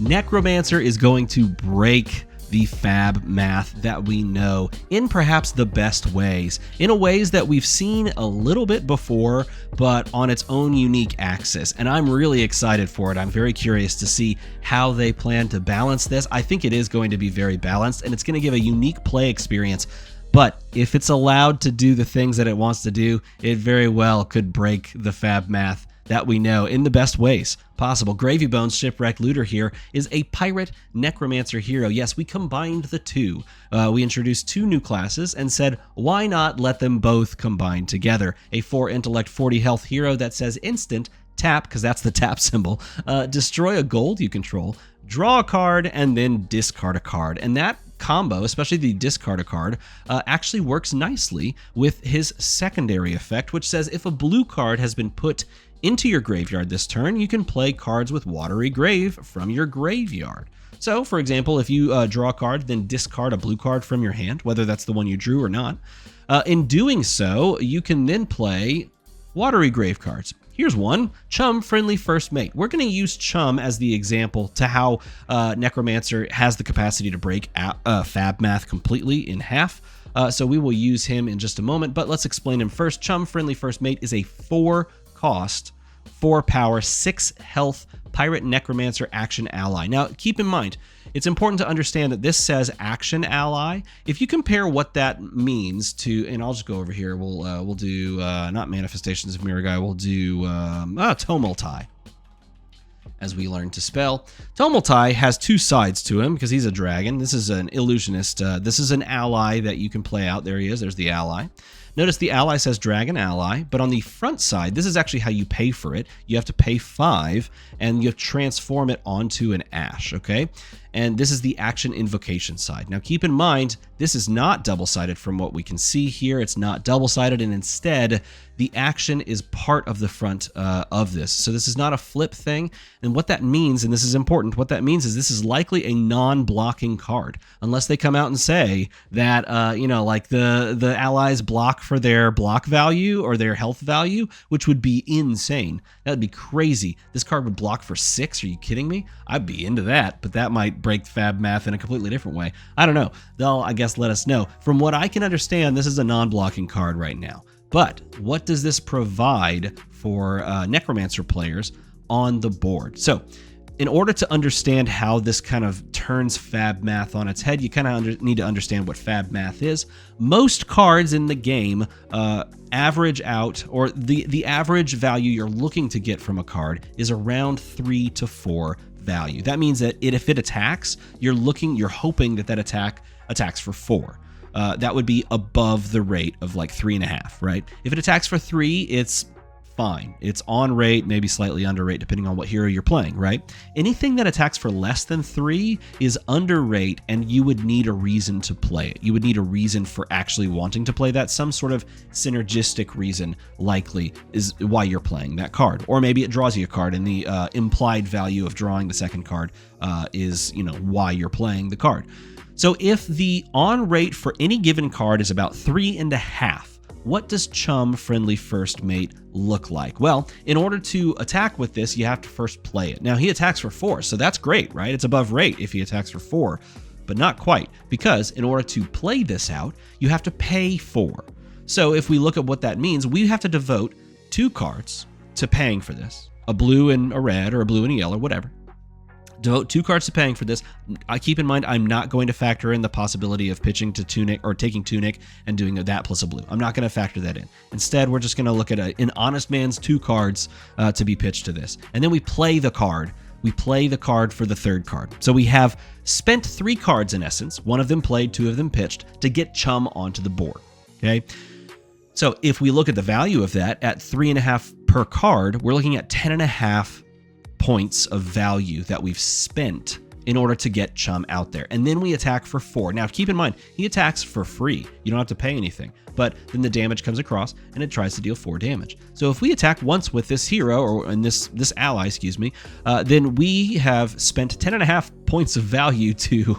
Necromancer is going to break the FAB math that we know in perhaps the best ways, in ways that we've seen a little bit before, but on its own unique axis. And I'm really excited for it. I'm very curious to see how they plan to balance this. I think it is going to be very balanced, and it's going to give a unique play experience. But if it's allowed to do the things that it wants to do, it very well could break the FAB math that we know in the best ways possible. Gravy Bones Shipwreck Looter here is a pirate necromancer hero. Yes, we combined the two. We introduced two new classes and said, why not let them both combine together? A 4 intellect, 40 health hero that says instant, tap, because that's the tap symbol, destroy a gold you control, draw a card, and then discard a card. And that combo, especially the discard a card, actually works nicely with his secondary effect, which says if a blue card has been put into your graveyard this turn, you can play cards with Watery Grave from your graveyard. So, for example, if you draw a card, then discard a blue card from your hand, whether that's the one you drew or not. In doing so, you can then play Watery Grave cards. Here's one, Chum Friendly First Mate. We're going to use Chum as the example to how Necromancer has the capacity to break FAB math completely in half. So we will use him in just a moment, but let's explain him first. Chum Friendly First Mate is a 4 cost, 4 power, 6 health pirate necromancer action ally. Now, keep in mind, it's important to understand that this says action ally. If you compare what that means to, and I'll just go over here. We'll do not Manifestations of Miragai. We'll do Tomultai. As we learn to spell, Tomultai has 2 sides to him because he's a dragon. This is an illusionist. This is an ally that you can play out. There he is. There's the ally. Notice the ally says Dragon Ally, but on the front side, this is actually how you pay for it. You have to pay 5, and you transform it onto an Ash, okay? And this is the action invocation side. Now keep in mind, this is not double-sided from what we can see here. It's not double-sided, and instead, the action is part of the front of this. So this is not a flip thing, and what that means, and this is important, what that means is this is likely a non-blocking card, unless they come out and say that, you know, like the allies block for their block value or their health value, which would be insane. That would be crazy. This card would block for 6. Are you kidding me? I'd be into that, but that might break FAB math in a completely different way. I don't know. They'll, I guess, let us know. From what I can understand, this is a non-blocking card right now. But what does this provide for Necromancer players on the board? So, in order to understand how this kind of turns FAB math on its head, you kind of need to understand what FAB math is. Most cards in the game average out, or the average value you're looking to get from a card is around 3 to 4 value. That means that if it attacks, you're hoping that attack attacks for 4. That would be above the rate of like 3.5, right? If it attacks for 3, it's fine. It's on rate, maybe slightly under rate, depending on what hero you're playing, right? Anything that attacks for less than 3 is under rate, and you would need a reason to play it. You would need a reason for actually wanting to play that. Some sort of synergistic reason likely is why you're playing that card. Or maybe it draws you a card, and the implied value of drawing the second card is, you know, why you're playing the card. So if the on rate for any given card is about 3.5, what does Chum Friendly First Mate look like? Well, in order to attack with this, you have to first play it. Now, he attacks for 4, so that's great, right? It's above rate if he attacks for 4, but not quite, because in order to play this out, you have to pay 4. So if we look at what that means, we have to devote 2 cards to paying for this, a blue and a red, or a blue and a yellow, whatever. Devote 2 cards to paying for this. I keep in mind, I'm not going to factor in the possibility of pitching to Tunic or taking Tunic and doing that plus a blue. I'm not going to factor that in. Instead, we're just going to look at an honest man's 2 cards to be pitched to this. And then we play the card. We play the card for the 3rd card. So we have spent 3 cards in essence, 1 of them played, 2 of them pitched, to get Chum onto the board. Okay? So if we look at the value of that at 3.5 per card, we're looking at 10.5 points of value that we've spent in order to get Chum out there. And then we attack for 4. Now, keep in mind, he attacks for free. You don't have to pay anything. But then the damage comes across, and it tries to deal 4 damage. So if we attack once with this hero, or in this ally, excuse me, then we have spent 10.5 points of value to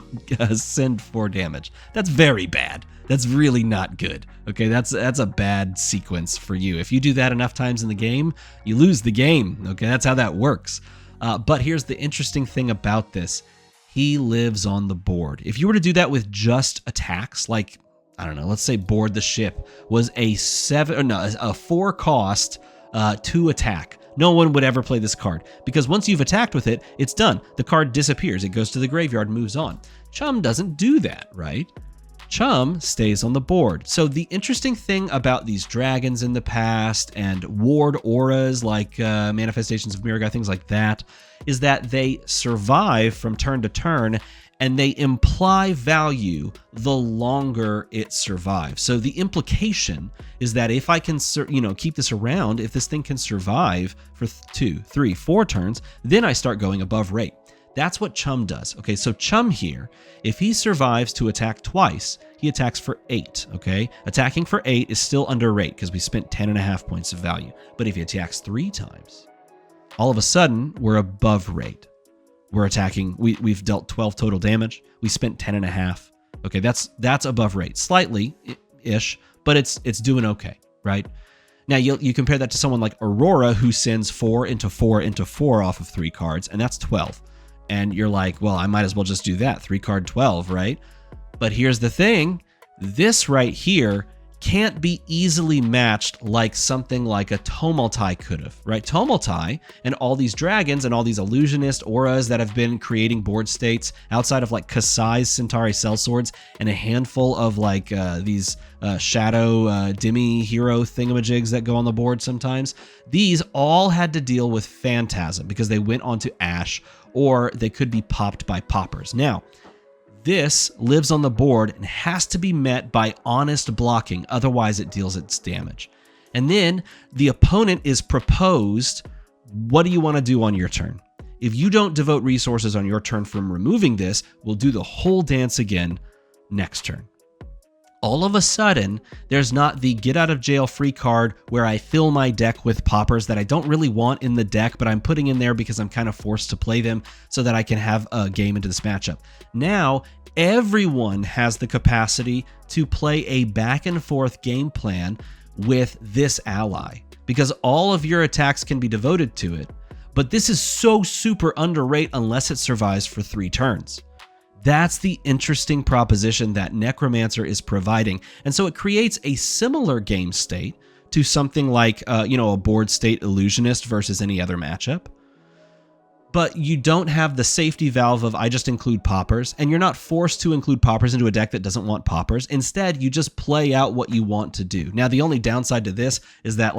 send 4 damage. That's very bad. That's really not good. Okay, that's a bad sequence for you. If you do that enough times in the game, you lose the game. Okay, that's how that works. But here's the interesting thing about this. He lives on the board. If you were to do that with just attacks, like, I don't know, let's say board the ship was a 4 cost 2 attack. No one would ever play this card because once you've attacked with it, it's done. The card disappears. It goes to the graveyard and moves on. Chum doesn't do that, right? Chum stays on the board. So the interesting thing about these dragons in the past and ward auras like Manifestations of Miragai, things like that, is that they survive from turn to turn and they imply value the longer it survives. So the implication is that if I can, keep this around, if this thing can survive for 2, 3, 4 turns, then I start going above rate. That's what Chum does. Okay, so Chum here, if he survives to attack twice, he attacks for 8, okay? Attacking for 8 is still under rate because we spent 10.5 points of value. But if he attacks 3 times, all of a sudden, we're above rate. We're attacking, we've dealt 12 total damage. We spent 10.5. Okay, that's above rate. Slightly-ish, but it's doing okay, right? Now, you compare that to someone like Aurora, who sends 4 into 4 into 4 off of 3 cards, and that's 12. And you're like, well, I might as well just do that. 3 card 12, right? But here's the thing. This right here can't be easily matched like something like a Tumulti could have, right? Tumulti and all these dragons and all these illusionist auras that have been creating board states outside of like Kasai's Centauri Sellswords and a handful of like these shadow Demi hero thingamajigs that go on the board sometimes. These all had to deal with Phantasm because they went onto Ash or they could be popped by poppers. Now, this lives on the board and has to be met by honest blocking, otherwise it deals its damage. And then the opponent is proposed, what do you want to do on your turn? If you don't devote resources on your turn from removing this, we'll do the whole dance again next turn. All of a sudden, there's not the get out of jail free card where I fill my deck with poppers that I don't really want in the deck, but I'm putting in there because I'm kind of forced to play them so that I can have a game into this matchup. Now, everyone has the capacity to play a back and forth game plan with this ally because all of your attacks can be devoted to it. But this is so super underrated unless it survives for 3 turns. That's the interesting proposition that Necromancer is providing. And so it creates a similar game state to something like, a board state illusionist versus any other matchup. But you don't have the safety valve of I just include poppers, and you're not forced to include poppers into a deck that doesn't want poppers. Instead, you just play out what you want to do. Now, the only downside to this is that,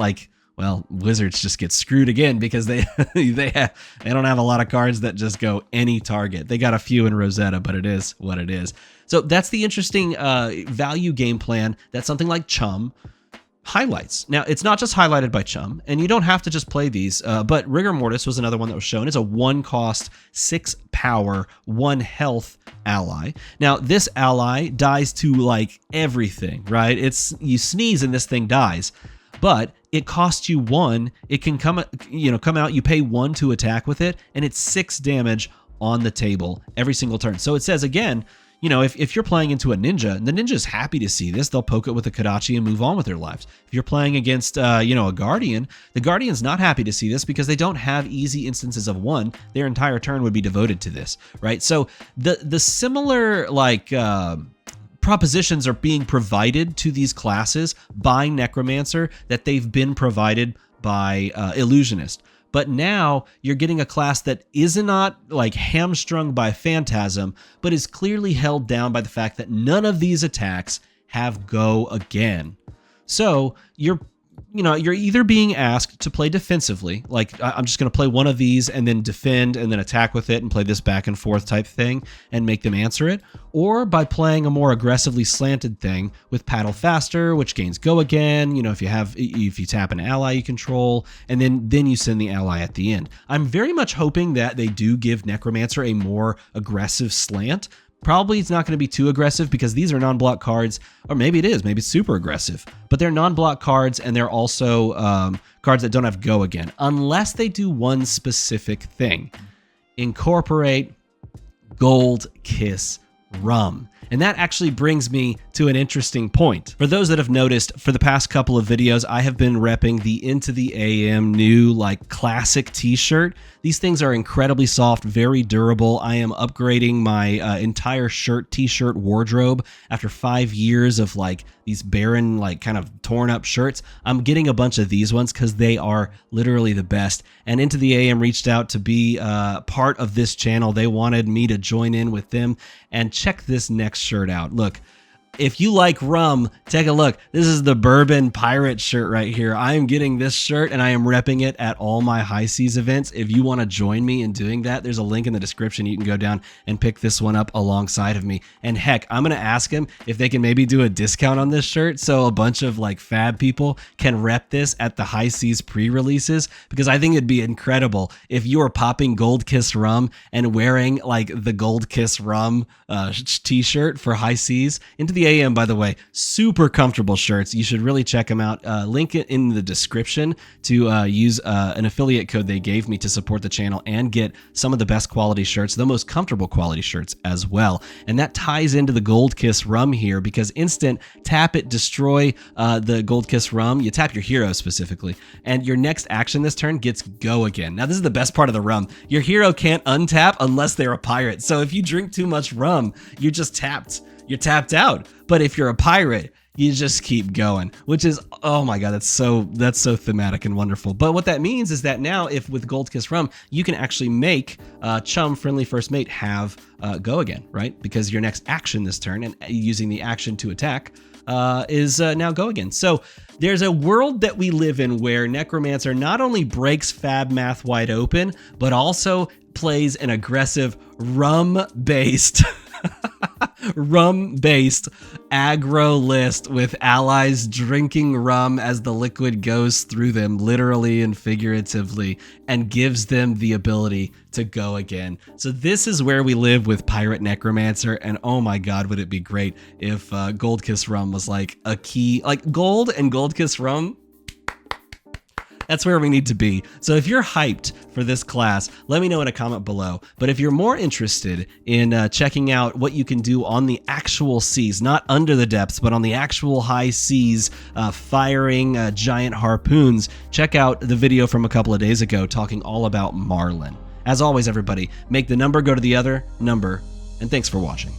Wizards just get screwed again because they don't have a lot of cards that just go any target. They got a few in Rosetta, but it is what it is. So that's the interesting value game plan that something like Chum highlights. Now, it's not just highlighted by Chum, and you don't have to just play these, but Rigor Mortis was another one that was shown. It's a 1 cost, 6 power, 1 health ally. Now, this ally dies to like everything, right? You sneeze and this thing dies. But it costs you 1. It can come out, you pay 1 to attack with it, and it's 6 damage on the table every single turn. So it says, again, if you're playing into a ninja, the ninja's happy to see this. They'll poke it with a Kodachi and move on with their lives. If you're playing against, a guardian, the guardian's not happy to see this because they don't have easy instances of 1. Their entire turn would be devoted to this, right? So the similar, propositions are being provided to these classes by Necromancer that they've been provided by Illusionist. But now you're getting a class that is not hamstrung by Phantasm, but is clearly held down by the fact that none of these attacks have go again. So you're either being asked to play defensively, like I'm just going to play one of these and then defend and then attack with it and play this back and forth type thing and make them answer it, or by playing a more aggressively slanted thing with Paddle Faster, which gains go again, if you tap an ally you control, and then you send the ally at the end. I'm very much hoping that they do give Necromancer a more aggressive slant. Probably it's not going to be too aggressive because these are non-block cards, or maybe it is, maybe it's super aggressive, but they're non-block cards and they're also cards that don't have go again, unless they do one specific thing. Incorporate Gold Kiss rum. And that actually brings me to an interesting point. For those that have noticed, for the past couple of videos, I have been repping the IntoTheAM new like classic t-shirt. These things are incredibly soft, very durable. I am upgrading my entire t-shirt wardrobe after 5 years of like these barren, like kind of torn up shirts. I'm getting a bunch of these ones because they are literally the best. And IntoTheAM reached out to be part of this channel. They wanted me to join in with them. And check this next shirt out. Look. If you like rum, take a look. This is the Bourbon Pirate shirt right here. I am getting this shirt and I am repping it at all my high seas events. If you want to join me in doing that, there's a link in the description. You can go down and pick this one up alongside of me. And heck, I'm going to ask them if they can maybe do a discount on this shirt so a bunch of like FAB people can rep this at the high seas pre-releases, because I think it'd be incredible if you are popping Gold Kiss rum and wearing like the Gold Kiss rum t-shirt for high seas. IntoTheAM, by the way, super comfortable shirts. You should really check them out. Link it in the description to use an affiliate code they gave me to support the channel and get some of the best quality shirts, the most comfortable quality shirts as well. And that ties into the Gold Kiss rum here, because instant tap it, destroy the Gold Kiss rum. You tap your hero specifically, and your next action this turn gets go again. Now, this is the best part of the rum. Your hero can't untap unless they're a pirate. So if you drink too much rum, you're just tapped. You're tapped out. But if you're a pirate, you just keep going, which is, oh my God, that's so thematic and wonderful. But what that means is that now, if with Gold Kiss rum, you can actually make Chum Friendly First Mate have go again, right? Because your next action this turn, and using the action to attack, is now go again. So there's a world that we live in where Necromancer not only breaks FAB math wide open, but also plays an aggressive rum-based aggro list with allies drinking rum as the liquid goes through them, literally and figuratively, and gives them the ability to go again. So this is where we live with Pirate Necromancer, and oh my God, would it be great if Gold Kiss rum was like a key, like gold and Gold Kiss rum. That's where we need to be. So if you're hyped for this class, let me know in a comment below. But if you're more interested in checking out what you can do on the actual seas, not under the depths, but on the actual high seas, firing giant harpoons, check out the video from a couple of days ago talking all about Marlin. As always, everybody, make the number go to the other number, and thanks for watching.